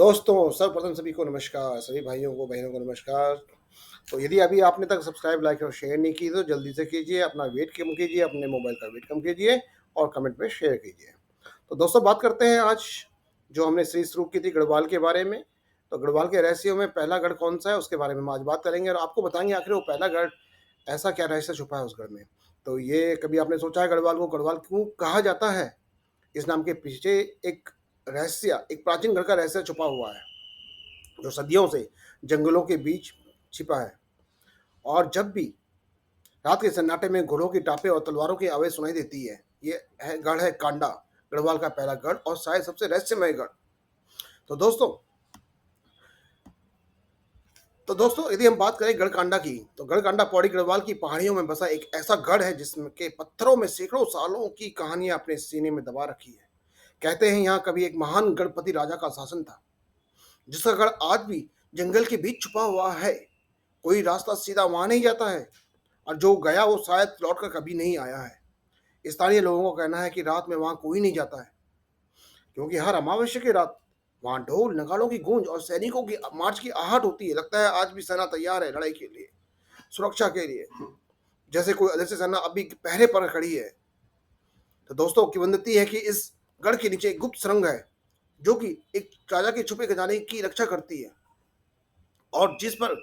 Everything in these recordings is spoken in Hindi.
दोस्तों, सर्वप्रथम सभी को नमस्कार, सभी भाइयों को, बहनों को नमस्कार। तो यदि अभी आपने तक सब्सक्राइब, लाइक और शेयर नहीं की तो जल्दी से कीजिए, अपना वेट कम कीजिए, अपने मोबाइल का वेट कम कीजिए और कमेंट में शेयर कीजिए। तो दोस्तों बात करते हैं आज जो हमने सीरीज़ शुरू की थी गढ़वाल के बारे में। तो गढ़वाल के रहस्यों में पहला गढ़ कौन-सा है उसके बारे में हम आज बात करेंगे और आपको बताएँगे आखिर वो पहला गढ़ ऐसा क्या रहस्य छुपा है उस गढ़ में। तो ये कभी आपने सोचा है गढ़वाल को गढ़वाल क्यों कहा जाता है? इस नाम के पीछे एक एक प्राचीन गढ़ का रहस्य छुपा हुआ है, जो सदियों से जंगलों के बीच छिपा है। और जब भी रात के सन्नाटे में घोड़ों की टापें और तलवारों की आवाज़ सुनाई देती है, ये है गढ़ है कांडा, गढ़वाल का पहला गढ़ और शायद सबसे रहस्यमय गढ़। तो दोस्तों तो दोस्तों यदि हम बात करें गढ़कांडा की, तो गढ़कांडा पौड़ी गढ़वाल की पहाड़ियों में बसा एक ऐसा गढ़ है जिसमें के पत्थरों में सैकड़ों सालों की कहानियां अपने सीने में दबा रखी है। कहते हैं यहाँ कभी एक महान गढ़पति राजा का शासन था, जिसका गढ़ आज भी जंगल के बीच छुपा हुआ है। कोई रास्ता सीधा वहां नहीं जाता है और जो गया वो शायद लौटकर कभी नहीं आया है। स्थानीय लोगों का कहना है कि रात में वहां कोई नहीं जाता है, क्योंकि हर अमावस्या की रात वहां ढोल नगाड़ों की गूंज और सैनिकों की मार्च की आहट होती है। लगता है आज भी सेना तैयार है लड़ाई के लिए, सुरक्षा के लिए, जैसे कोई अदृश्य सेना अभी पहरे पर खड़ी है। तो दोस्तों किंवदंती है कि इस गढ़ के नीचे एक गुप्त सुरंग है, जो कि एक राजा के छुपे खजाने की रक्षा करती है, और जिस पर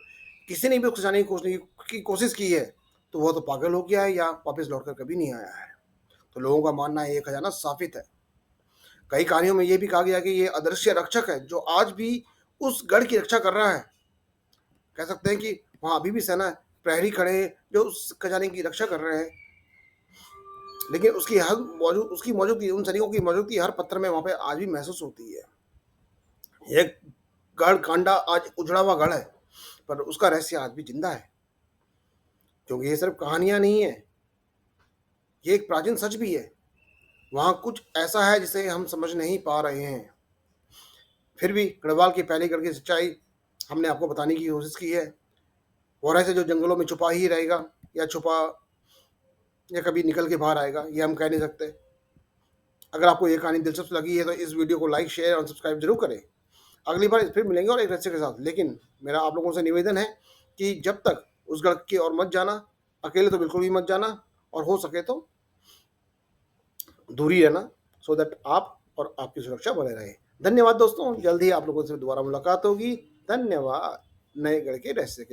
किसी ने भी उस खजाने की कोशिश की है तो वह तो पागल हो गया है या वापस लौटकर कभी नहीं आया है। तो लोगों का मानना है ये खजाना साबित है। कई कहानियों में यह भी कहा गया कि ये अदृश्य रक्षक है जो आज भी उस गढ़ की रक्षा कर रहा है। कह सकते हैं कि वहां अभी भी सेना प्रहरी खड़े हैं जो उस खजाने की रक्षा कर रहे हैं, लेकिन उसकी मौजूदगी, उन सैनिकों की मौजूदगी हर पत्थर में वहां पे आज भी महसूस होती है। ये गढ़ कांडा आज उजड़ा हुआ गढ़ है, पर उसका रहस्य आज भी जिंदा है, क्योंकि ये सिर्फ कहानियां नहीं है, ये एक प्राचीन सच भी है। वहां कुछ ऐसा है जिसे हम समझ नहीं पा रहे हैं। फिर भी गढ़वाल की पहली गढ़ की सच्चाई हमने आपको बताने की कोशिश की है। वो रहस्य जो जंगलों में छुपा ही रहेगा, या छुपा या कभी निकल के बाहर आएगा, ये हम कह नहीं सकते। अगर आपको ये कहानी दिलचस्प लगी है तो इस वीडियो को लाइक, शेयर और सब्सक्राइब जरूर करें। अगली बार फिर मिलेंगे और एक रहस्य के साथ। लेकिन मेरा आप लोगों से निवेदन है कि जब तक उस गढ़ की ओर मत जाना, अकेले तो बिल्कुल भी मत जाना, और हो सके तो दूरी रहना, सो दैट आप और आपकी सुरक्षा बने रहे। धन्यवाद दोस्तों, जल्द ही आप लोगों से दोबारा मुलाकात होगी। धन्यवाद नए गढ़ के रहस्य के